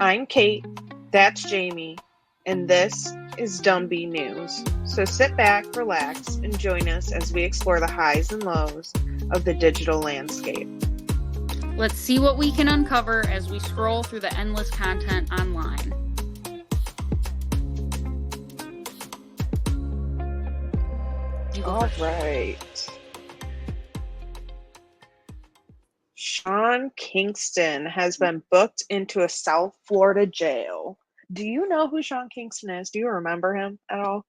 I'm Kate, that's Jamie, and this is Dumby News. So sit back, relax, and join us as we explore the highs and lows of the digital landscape. Let's see what we can uncover as we scroll through the endless content online. All right. Sean Kingston has been booked into a South Florida jail. Do you know who Sean Kingston is? Do you remember him at all?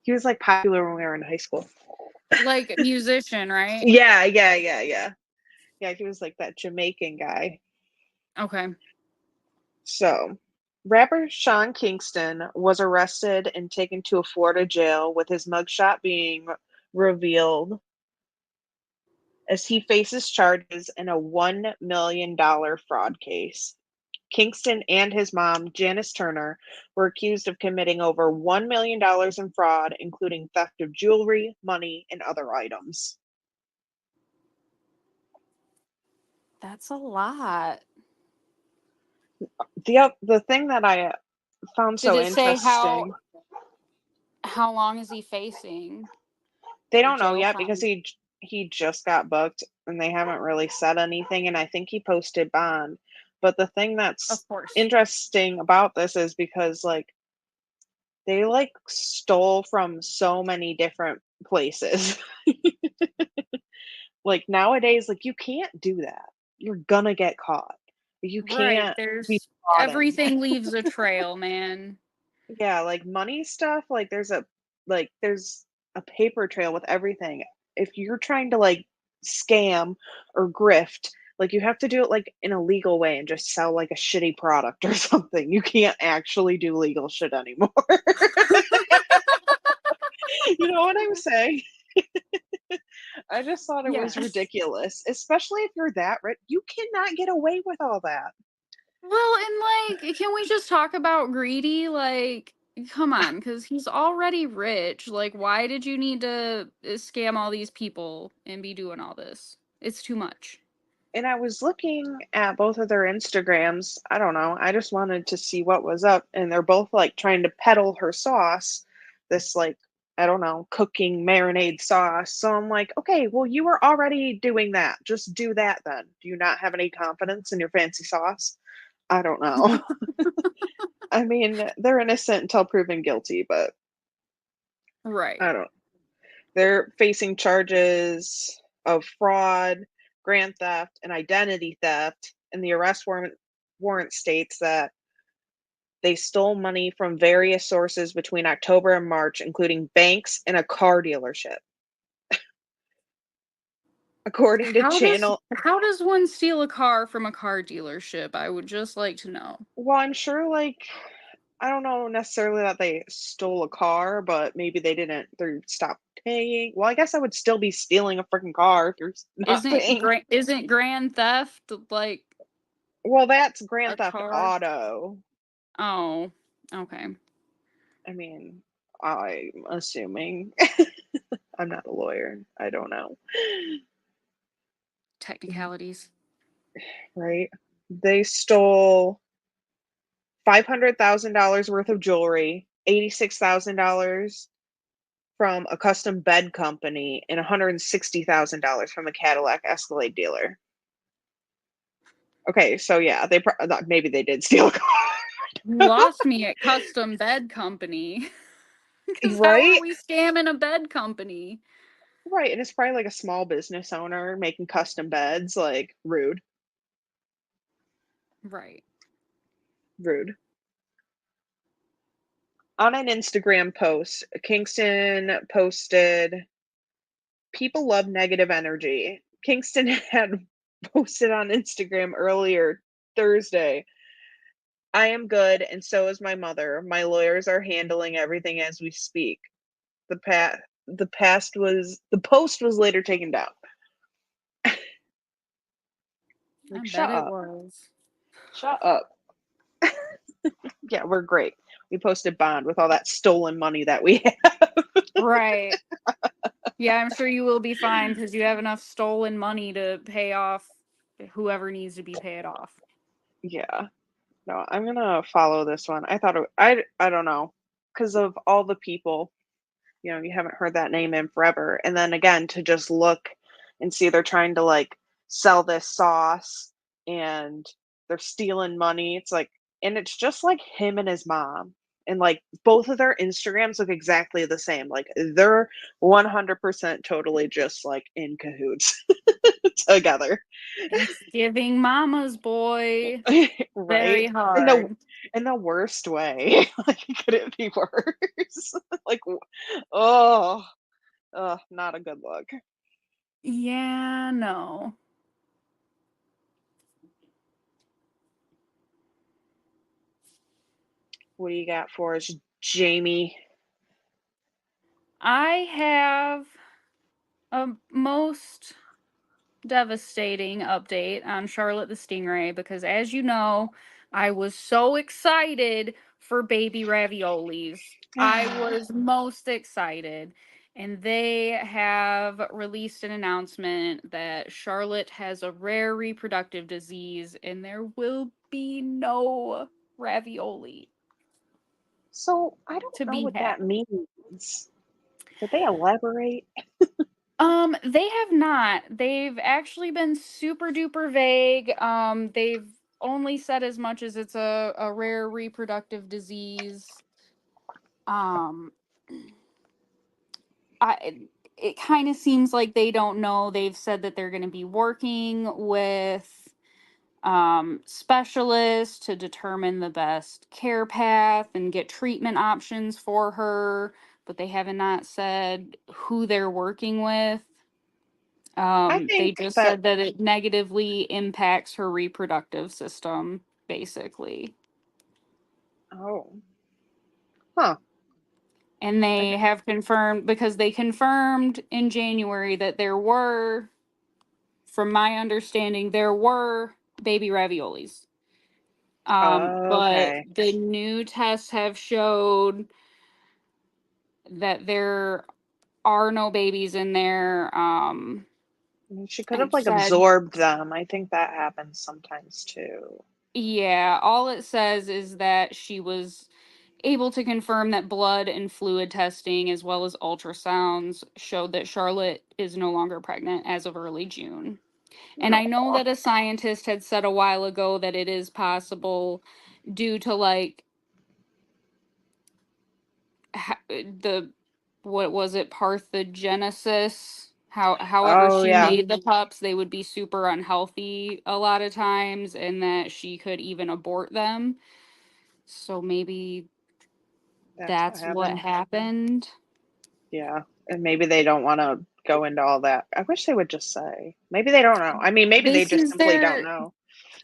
He was like popular when we were in high school. Like a musician, right? Yeah. Yeah, he was like that Jamaican guy. Okay. So, rapper Sean Kingston was arrested and taken to a Florida jail with his mugshot being revealed as he faces charges in a $1 million fraud case. Kingston and his mom, Janice Turner, were accused of committing over $1 million in fraud, including theft of jewelry, money, and other items. That's a lot. The thing that I found Did so it say interesting, how long is he facing? they The don't know jail yet time? because he just got booked and they haven't really said anything, and I think he posted bond. But the thing that's Of course. interesting about this is because like they like stole from so many different places. Like nowadays, like you can't do that. You're gonna get caught. You Right. can't be There's frauding. everything leaves a trail, man. Yeah, like money stuff, like there's a paper trail with everything. If you're trying to like scam or grift, like you have to do it like in a legal way and just sell like a shitty product or something. You can't actually do legal shit anymore. You know what I'm saying? I just thought it was Yes. ridiculous, especially if you're that rich. You cannot get away with all that. Well, and like, can we just talk about greedy? Like, come on, because he's already rich. Like, why did you need to scam all these people and be doing all this? It's too much. And I was looking at both of their Instagrams. I don't know. I just wanted to see what was up. And they're both like trying to peddle her sauce, this like, I don't know, cooking marinade sauce. So I'm like, okay, well, you were already doing that. Just do that then. Do you not have any confidence in your fancy sauce? I don't know. I mean, they're innocent until proven guilty, but Right. I don't. They're facing charges of fraud, grand theft, and identity theft. And the warrant states that they stole money from various sources between October and March, including banks and a car dealership. According to Channel, How does one steal a car from a car dealership? I would just like to know. well, I'm sure like I don't know necessarily that they stole a car, but maybe they stopped paying. Well, I guess I would still be stealing a freaking car if you're not paying. Isn't grand theft like Well, that's a Grand Theft car? Auto. Oh, okay. I mean, I'm assuming. I'm not a lawyer. I don't know. Technicalities. Right? They stole $500,000 worth of jewelry, $86,000 from a custom bed company, and $160,000 from a Cadillac Escalade dealer. Okay, so yeah, maybe they did steal a car. You lost me at custom bed company. Because how Right? are we scamming a bed company? Right, and it's probably like a small business owner making custom beds, like rude. Right. Rude. On an Instagram post, Kingston posted, "People love negative energy." Kingston had posted on Instagram earlier Thursday, "I am good, and so is my mother. My lawyers are handling everything as we speak." The post was later taken down. I Like, bet shut it up. was. Shut up. Yeah, we're great. We posted bond with all that stolen money that we have. Right. Yeah, I'm sure you will be fine because you have enough stolen money to pay off whoever needs to be paid off. Yeah. No, I'm gonna follow this one. I thought I don't know, because of all the people, you haven't heard that name in forever. And then again, to just look and see they're trying to like sell this sauce and they're stealing money. It's like, and it's just like him and his mom. And like both of their Instagrams look exactly the same. Like they're 100% totally just like in cahoots together. It's giving mama's boy. Right? Very hard. In the worst way. Like, could it be worse? Like, oh, not a good look. Yeah, no. What do you got for us, Jamie? I have a most devastating update on Charlotte the Stingray because, as you know, I was so excited for baby raviolis. I was most excited. And they have released an announcement that Charlotte has a rare reproductive disease and there will be no ravioli So, I don't to know be what that had. means. Did they elaborate? They have not. They've actually been super duper vague. They've only said as much as it's a rare reproductive disease. Um, it kind of seems like they don't know. They've said that they're going to be working with specialists to determine the best care path and get treatment options for her, but they haven't not said who they're working with. I They think just that said that it negatively impacts her reproductive system, basically. oh, huh. And I they got have confirmed, because they confirmed in January that there were, from my understanding, there were baby raviolis. But okay. the new tests have showed that there are no babies in there. I mean, she could have It like said, absorbed them. I think that happens sometimes too. yeah, all it says is that she was able to confirm that blood and fluid testing, as well as ultrasounds, showed that Charlotte is no longer pregnant as of early June. And No. I know that a scientist had said a while ago that it is possible due to like the what was it, parthenogenesis, however Oh she yeah, made the pups, they would be super unhealthy a lot of times, and that she could even abort them. So maybe that's what that's what happened. happened. Yeah, and maybe they don't wanna go into all that. I wish they would just say. Maybe they don't know. I mean, maybe they This just is simply don't their know.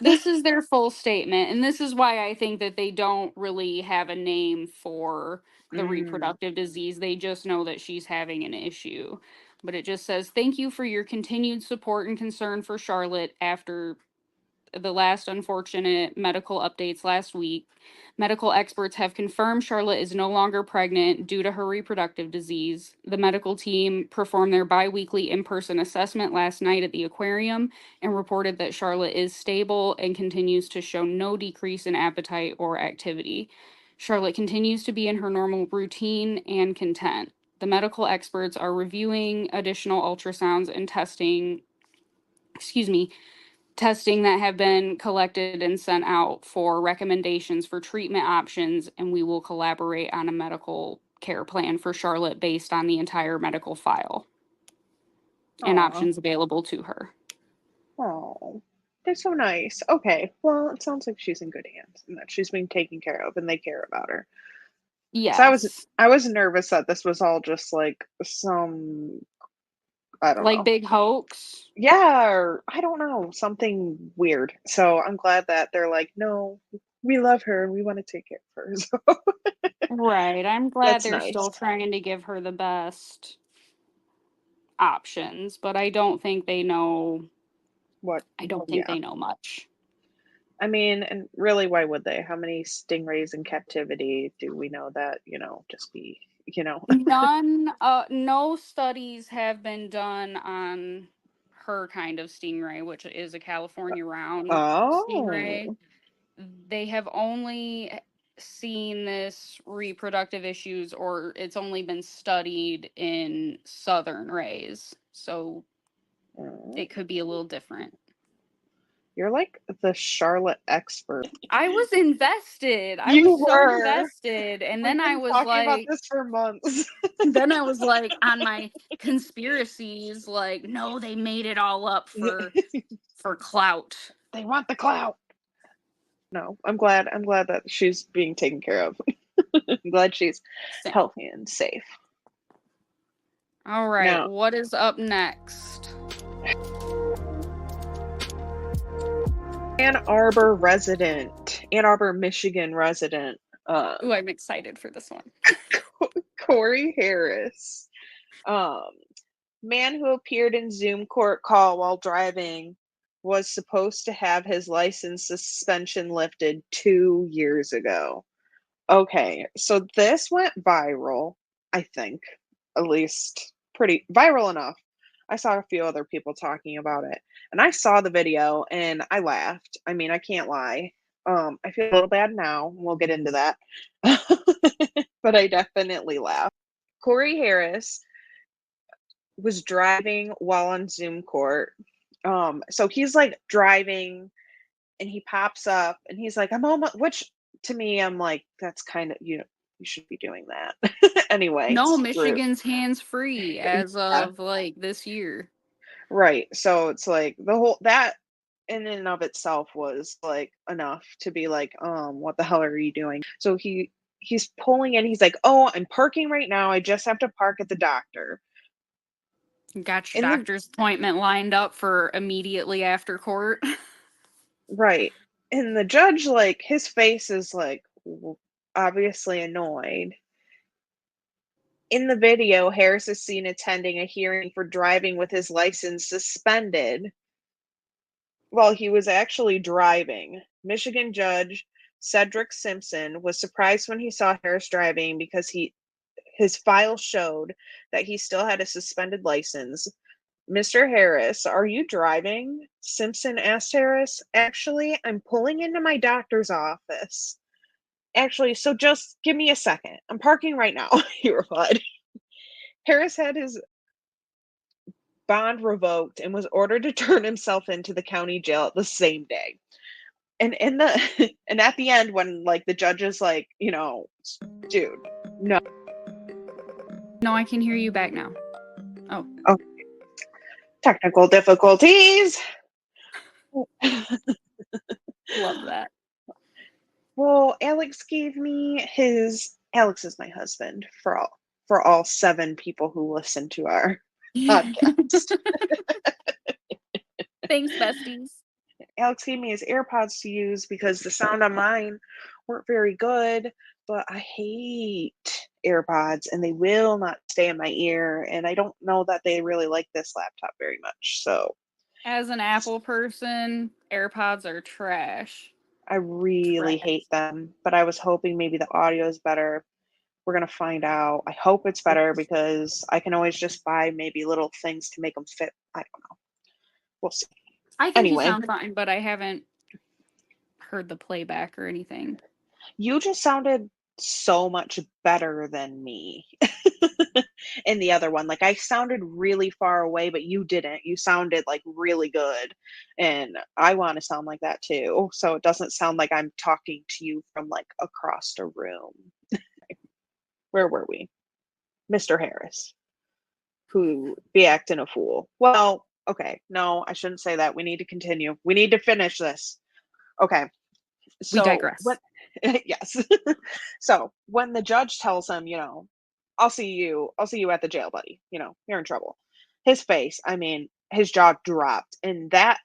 this is their full statement, and this is why I think that they don't really have a name for the Mm, reproductive disease. They just know that she's having an issue. But it just says, "Thank you for your continued support and concern for Charlotte after the last unfortunate medical updates last week. Medical experts have confirmed Charlotte is no longer pregnant due to her reproductive disease. The medical team performed their biweekly in person assessment last night at the aquarium and reported that Charlotte is stable and continues to show no decrease in appetite or activity. Charlotte continues to be in her normal routine and content. The medical experts are reviewing additional ultrasounds and excuse me, testing that have been collected and sent out for recommendations for treatment options, and we will collaborate on a medical care plan for Charlotte based on the entire medical file and aw, options available to her." oh, they're so nice. Okay, well, it sounds like she's in good hands and that she's being taken care of and they care about her. 'Cause Yes. I was nervous that this was all just like some, I don't Like know. big hoax. Yeah, or I don't know, something weird. So I'm glad that they're like, "No, we love her and we wanna take care of her." So Right. I'm glad that's they're nice. still trying to give her the best options, but I don't think they know. What I don't think yeah. they know much. I mean, and really, why would they? How many stingrays in captivity do we know that, just be, you know? No studies have been done on her kind of stingray, which is a California round stingray. Oh. they have only seen this reproductive issues, or it's only been studied in southern rays. So it could be a little different. You're like the Charlotte expert. I was invested. I You was so were. invested. And We've then I been was talking about like, this for months. on my conspiracies, like, no, they made it all up for clout. They want the clout. No, I'm glad that she's being taken care of. I'm glad she's Same. healthy and safe. All right, Now, what is up next? Ann Arbor, Michigan resident. Ooh, I'm excited for this one. Corey Harris. Man who appeared in Zoom court call while driving was supposed to have his license suspension lifted 2 years ago. Okay, so this went viral, I think, at least pretty viral enough. I saw a few other people talking about it, and I saw the video and I laughed. I mean, I can't lie. I feel a little bad now. We'll get into that. But I definitely laughed. Corey Harris was driving while on Zoom court. So he's like driving and he pops up and he's like, I'm almost, which to me, I'm like, that's kind of, you should be doing that. Anyway, No, it's rude. Michigan's hands free as Yeah, of like this year. right. So it's like the whole, that in and of itself was like enough to be like, what the hell are you doing? So he's pulling in, he's like, oh, I'm parking right now. I just have to park at the doctor. Got your In the doctor's appointment lined up for immediately after court. Right. And the judge, like, his face is like obviously annoyed. In the video, Harris is seen attending a hearing for driving with his license suspended while he was actually driving. Michigan judge Cedric Simpson was surprised when he saw Harris driving because his file showed that he still had a suspended license. Mr. Harris, are you driving? Simpson asked Harris. Actually, I'm pulling into my doctor's office. Actually, so just give me a second. I'm parking right now, he replied. Harris had his bond revoked and was ordered to turn himself into the county jail the same day. And in the and at the end, when like the judge is like, dude, no. No, I can hear you back now. Oh. Technical difficulties. Love that. Well, Alex is my husband for all 7 people who listen to our podcast. Thanks, besties. Alex gave me his AirPods to use because the sound on mine weren't very good, but I hate AirPods and they will not stay in my ear, and I don't know that they really like this laptop very much. So, As an Apple person, AirPods are trash. I really hate them, but I was hoping maybe the audio is better. We're going to find out. I hope it's better because I can always just buy maybe little things to make them fit. I don't know. We'll see. I think you Anyway, sound fine, but I haven't heard the playback or anything. you just sounded so much better than me in the other one. Like I sounded really far away, but you didn't. You sounded like really good. And I want to sound like that too. So it doesn't sound like I'm talking to you from like across the room. Where were we? Mr. Harris, who be acting a fool. Well, okay. No, I shouldn't say that. We need to continue. We need to finish this. Okay. We So digress. yes. So when the judge tells him, I'll see you at the jail, buddy. You're in trouble. His face, I mean, his jaw dropped. And that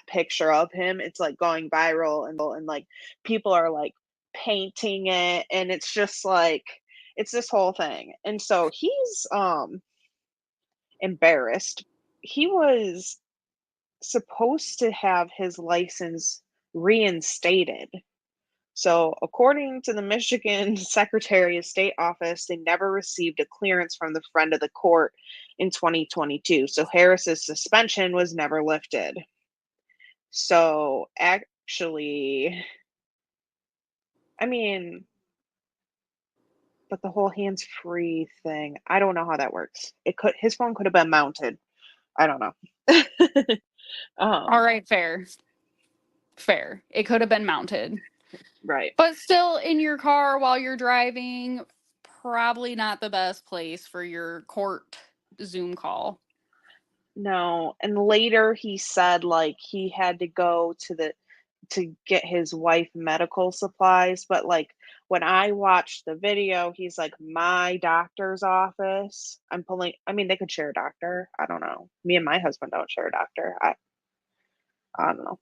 picture of him, it's like going viral and like people are like painting it, and it's just like it's this whole thing. And so he's embarrassed. He was supposed to have his license reinstated. So, according to the Michigan Secretary of State office, they never received a clearance from the friend of the court in 2022. So, Harris's suspension was never lifted. So, actually, I mean, but the whole hands-free thing, I don't know how that works. It could his phone could have been mounted. I don't know. All Um, right, fair. Fair. It could have been mounted. right. But still in your car while you're driving, probably not the best place for your court Zoom call. No, and later he said, like, he had to go to get his wife medical supplies, but, like, when I watched the video, he's like, "My doctor's office." I mean, they could share a doctor, I don't know. Me and my husband don't share a doctor. I don't know.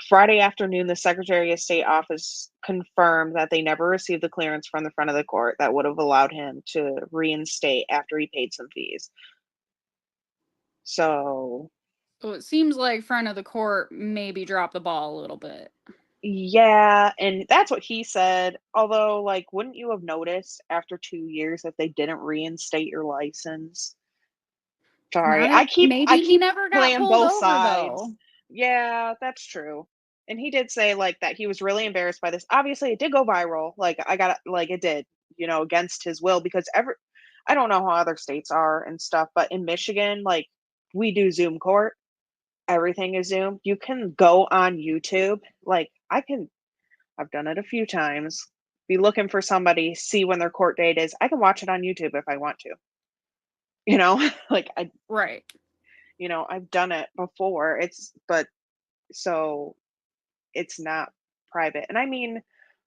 Friday afternoon, the Secretary of State office confirmed that they never received the clearance from the front of the court that would have allowed him to reinstate after he paid some fees. So, So it seems like front of the court maybe dropped the ball a little bit. yeah, and that's what he said. Although, like, wouldn't you have noticed after 2 years that they didn't reinstate your license? Sorry, Not if I maybe he keep never got playing pulled both over sides. though. Yeah, that's true. And he did say, like, that he was really embarrassed by this. Obviously, it did go viral. Like, I got like, it did, against his will because I don't know how other states are and stuff, but in Michigan, like, we do Zoom court. Everything is Zoom. You can go on YouTube. Like, I've done it a few times. Be looking for somebody, see when their court date is. I can watch it on YouTube if I want to. Like Right. I've done it before. But so it's not private. And I mean,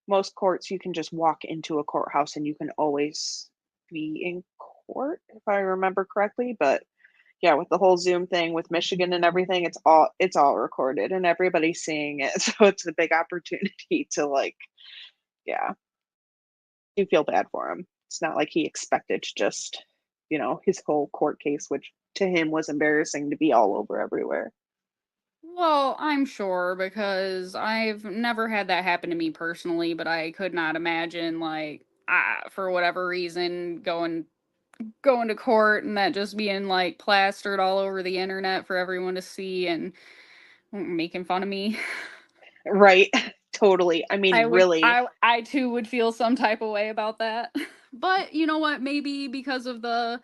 most courts you can just walk into a courthouse and you can always be in court if I remember correctly, but yeah, with the whole Zoom thing with Michigan and everything, it's all recorded and everybody's seeing it. So it's a big opportunity to, like, yeah, you feel bad for him. It's not like he expected to just, his whole court case, which to him was embarrassing to be all over everywhere. Well, I'm sure because I've never had that happen to me personally, but I could not imagine like for whatever reason going to court and that just being like plastered all over the internet for everyone to see and making fun of me. Right. Totally. I I mean, would really. I too would feel some type of way about that. But you know what? Maybe because of the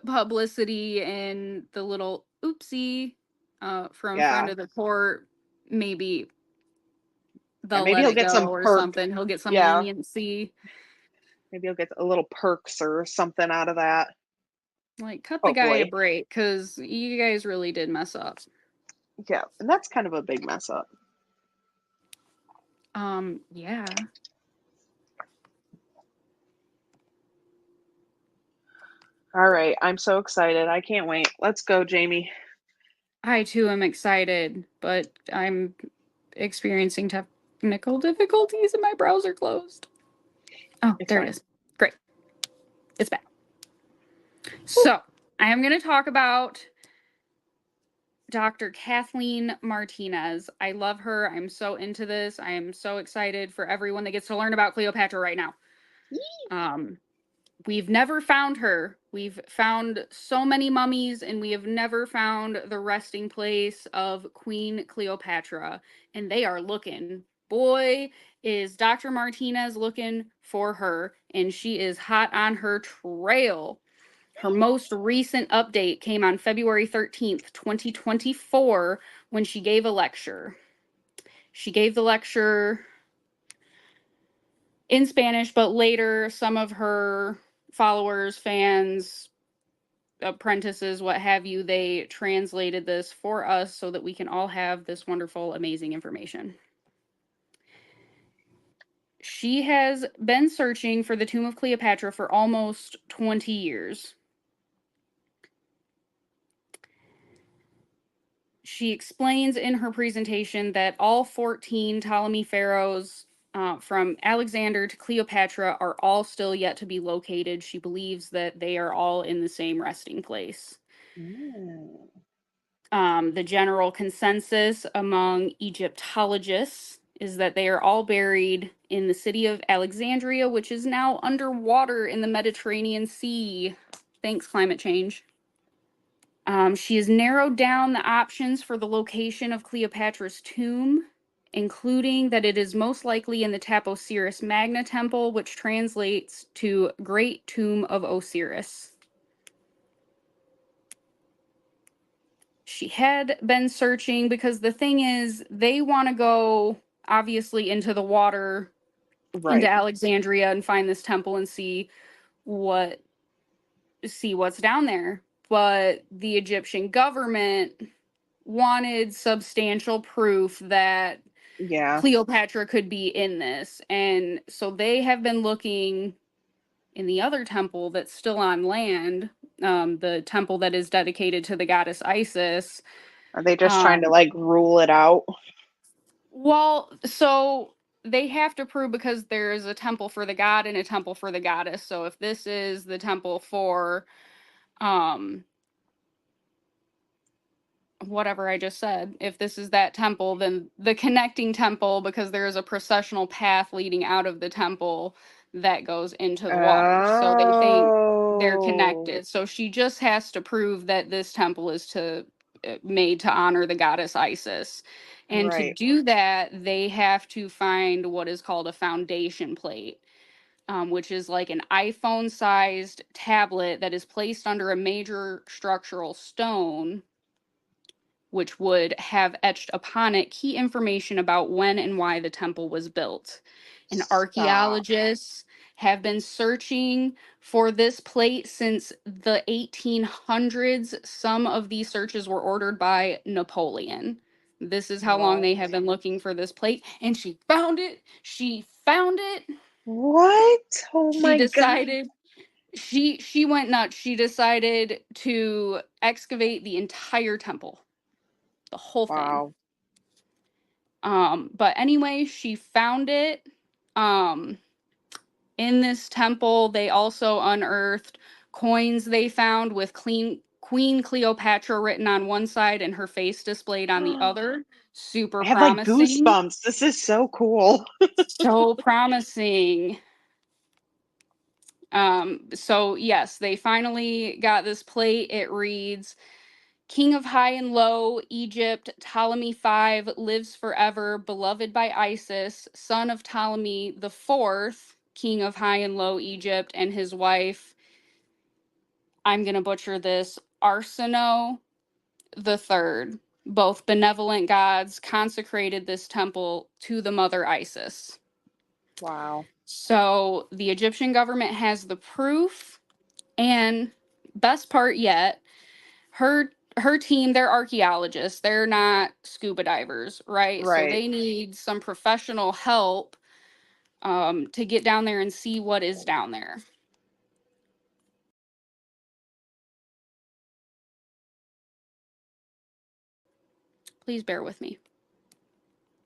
publicity and the little oopsie from friend Yeah. of the court, maybe Yeah, they'll maybe let he'll it get go some or perk. something. He'll get some Yeah. leniency. Maybe he'll get a little perks or something out of that. Like, cut the guy a Hopefully. break because you guys really did mess up. Yeah. And that's kind of a big mess up. Yeah. All right. I'm so excited. I can't wait. Let's go, Jamie. I too am excited, but I'm experiencing technical difficulties and my browser closed. Oh, It's there it fine. is. Great. It's back. Woo. So, I am going to talk about Dr. Kathleen Martinez. I love her. I'm so into this. I am so excited for everyone that gets to learn about Cleopatra right now. Um, we've never found her. We've found so many mummies, and we have never found the resting place of Queen Cleopatra. And they are looking. Boy, is Dr. Martinez looking for her, and she is hot on her trail. Her most recent update came on February 13th, 2024, when she gave a lecture. She gave the lecture in Spanish, but later some of her followers, fans, apprentices, what have you, they translated this for us so that we can all have this wonderful, amazing information. She has been searching for the tomb of Cleopatra for almost 20 years. She explains in her presentation that all 14 Ptolemy pharaohs, from Alexander to Cleopatra, are all still yet to be located. She believes that they are all in the same resting place. Mm. The general consensus among Egyptologists is that they are all buried in the city of Alexandria, which is now underwater in the Mediterranean Sea. Thanks, climate change. She has narrowed down the options for the location of Cleopatra's tomb, including that it is most likely in the Taposiris Magna Temple, which translates to Great Tomb of Osiris. She had been searching because the thing is, they want to go obviously into the water, into Right. Alexandria, and find this temple and what see what's down there. But the Egyptian government wanted substantial proof that Yeah. Cleopatra could be in this. And so they have been looking in the other temple that's still on land, the temple that is dedicated to the goddess Isis. Are they just trying to Um, like rule it out? well, so they have to prove because there is a temple for the god and a temple for the goddess. So if this is the temple for um whatever I just said, if this is that temple, then the connecting temple, because there is a processional path leading out of the temple that goes into the water. So they think they're Oh, connected. So she just has to prove that this temple is made to honor the goddess Isis. And to right. do that, they have to find what is called a foundation plate. Which is like an iPhone sized tablet that is placed under a major structural stone, which would have etched upon it key information about when and why the temple was built. And Stop. archaeologists have been searching for this plate since the 1800s. Some of these searches were ordered by Napoleon. This is how long What? they have been looking for this plate. And she found it. She found it. What? Oh She my God. decided she went nuts. She decided to excavate the entire temple, the whole thing. Wow. But anyway, she found it. Um, in this temple, they also unearthed coins they found with Queen Cleopatra written on one side and her face displayed on the I other. Super have like promising. goosebumps. This is so cool. So promising. So yes, they finally got this plate. It reads, King of high and low, Egypt, Ptolemy V lives forever, beloved by Isis, son of Ptolemy the Fourth, King of high and low Egypt, and his wife, I'm going to butcher this, Arsinoe the Third. Both benevolent gods consecrated this temple to the mother Isis. Wow. So the Egyptian government has the proof, and best part yet, her team, they're archaeologists, they're not scuba divers, right? So Right. they need some professional help to get down there and see what is down there. Please bear with me.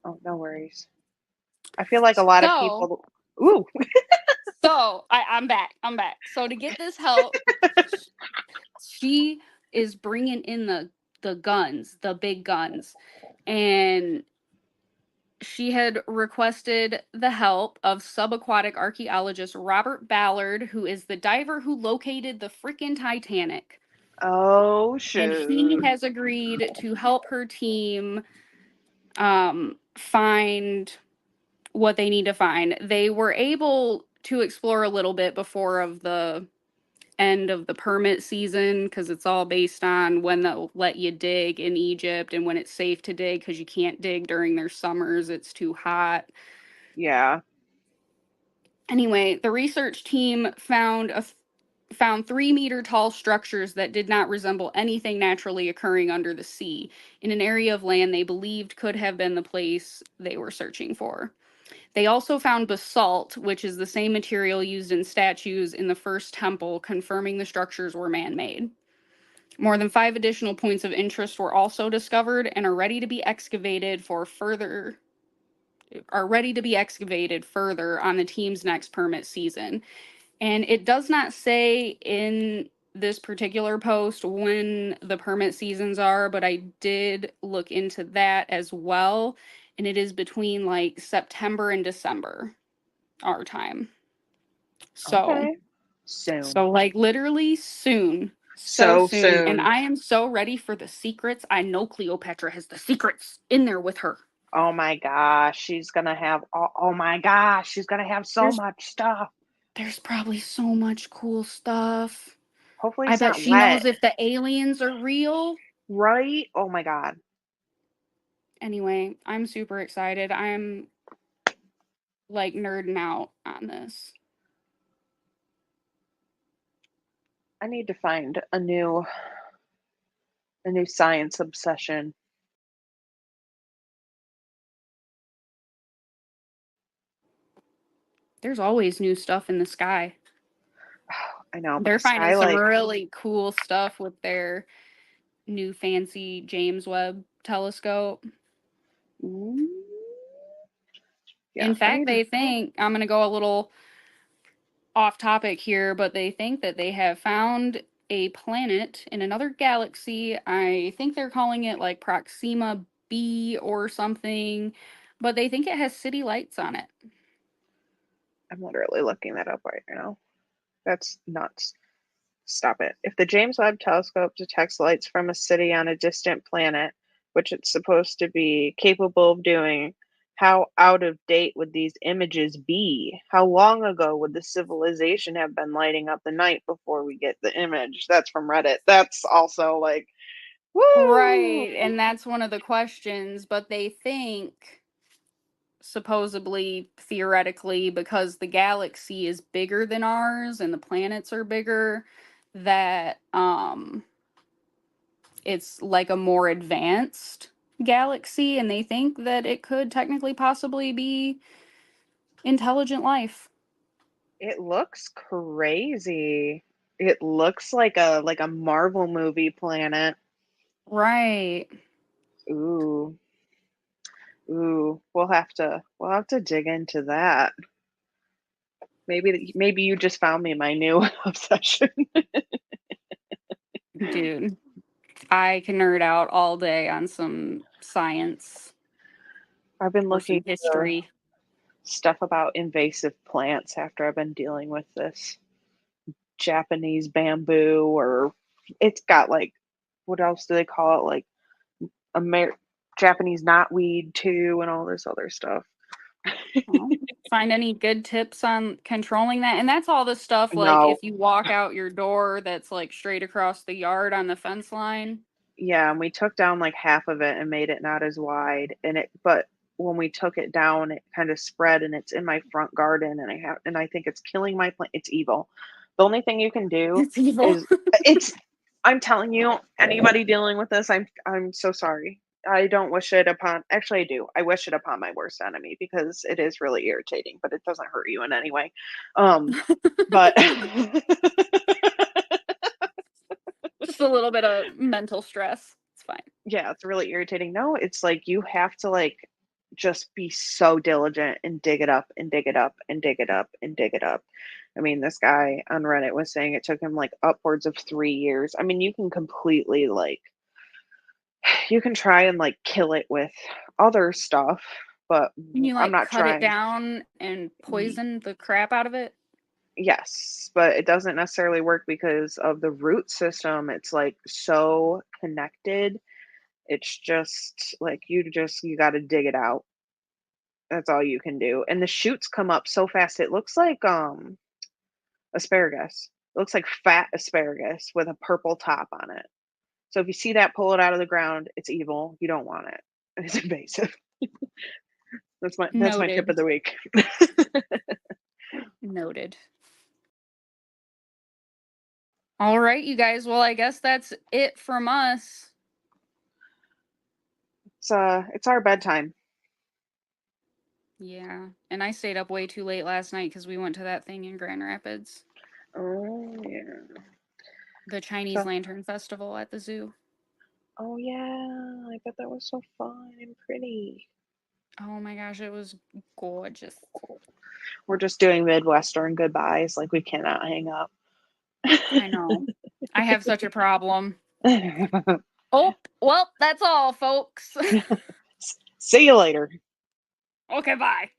Oh, no worries. I feel like a lot of So people. Ooh. I'm back. So to get this help, she is bringing in the guns, the big guns, and she had requested the help of subaquatic archaeologist Robert Ballard, who is the diver who located the freaking Titanic. Oh, And he shoot. has agreed to help her team find what they need to find. They were able to explore a little bit before of the end of the permit season because it's all based on when they'll let you dig in Egypt and when it's safe to dig because you can't dig during their summers. It's too hot. Yeah. Anyway, the research team found 3-meter tall structures that did not resemble anything naturally occurring under the sea in an area of land they believed could have been the place they were searching for. They also found basalt, which is the same material used in statues in the first temple, confirming the structures were man-made. More than 5 additional points of interest were also discovered and are ready to be excavated further on the team's next permit season. And it does not say in this particular post when the permit seasons are, but I did look into that as well. And it is between like September and December, our time. So, Okay. Soon. so like literally soon. So So soon. And soon. I am so ready for the secrets. I know Cleopatra has the secrets in there with her. Oh my gosh, she's gonna have oh my gosh, she's gonna have so There's much stuff. there's probably so much cool stuff. Hopefully I it's bet not she knows wet, if the aliens are real. right? Oh my god. Anyway, I'm super excited. I'm like nerding out on this. I need to find a new science obsession. There's always new stuff in the sky. I know, but They're the finding some skylight. really cool stuff with their new fancy James Webb telescope. Mm, yeah, In I fact, need to. they think, I'm going to go a little off topic here, but they think that they have found a planet in another galaxy. I think they're calling it like Proxima B or something, but they think it has city lights on it. I'm literally looking that up right now. That's nuts. Stop it. If the James Webb Telescope detects lights from a city on a distant planet, which it's supposed to be capable of doing, how out of date would these images be? How long ago would the civilization have been lighting up the night before we get the image? That's from Reddit. That's also like, woo! Right, and that's one of the questions, but they think supposedly theoretically because the galaxy is bigger than ours and the planets are bigger that it's like a more advanced galaxy and they think that it could technically possibly be intelligent life. It looks crazy. It looks like a Marvel movie planet. Right. Ooh. Ooh, we'll have to dig into that. Maybe you just found me my new obsession. Dude, I can nerd out all day on some science I've been or looking some for history. stuff about invasive plants after I've been dealing with this Japanese bamboo, or it's got like, what else do they call it? Like Amer Japanese knotweed too, and all this other stuff. Well, find any good tips on controlling that? And that's all the stuff like No, if you walk out your door that's like straight across the yard on the fence line. yeah, and we took down like half of it and made it not as wide, and it but when we took it down it kind of spread, and it's in my front garden, and I think it's killing my plant. It's evil. The only thing you can do It's evil. is it's I'm telling you, anybody dealing with this, I'm so sorry. I don't wish it upon, actually I do. I wish it upon my worst enemy because it is really irritating, but it doesn't hurt you in any way. But Just a little bit of mental stress. It's fine. yeah, it's really irritating. No, it's like you have to like just be so diligent and dig it up and dig it up and dig it up and dig it up. I mean, this guy on Reddit was saying it took him like upwards of 3 years. I mean, you can completely like you can try and like kill it with other stuff, but Can you I'm like not cut it trying. down and Y- poison the crap out of it? Yes, but it doesn't necessarily work because of the root system. It's like so connected. It's just like you got to dig it out. That's all you can do. And the shoots come up so fast. It looks like asparagus. It looks like fat asparagus with a purple top on it. So if you see that, pull it out of the ground. It's evil. You don't want it. It's invasive. That's my tip of Noted. the week. Noted. All right, you guys. Well, I guess that's it from us. It's our bedtime. Yeah. And I stayed up way too late last night because we went to that thing in Grand Rapids, Oh yeah. the Chinese So Lantern Festival at the zoo. oh yeah. I bet that was so fun and pretty. Oh my gosh, it was gorgeous. We're just doing Midwestern goodbyes, like we cannot hang up. I know. I have such a problem. Oh, well, that's all, folks. See you later. Okay, bye.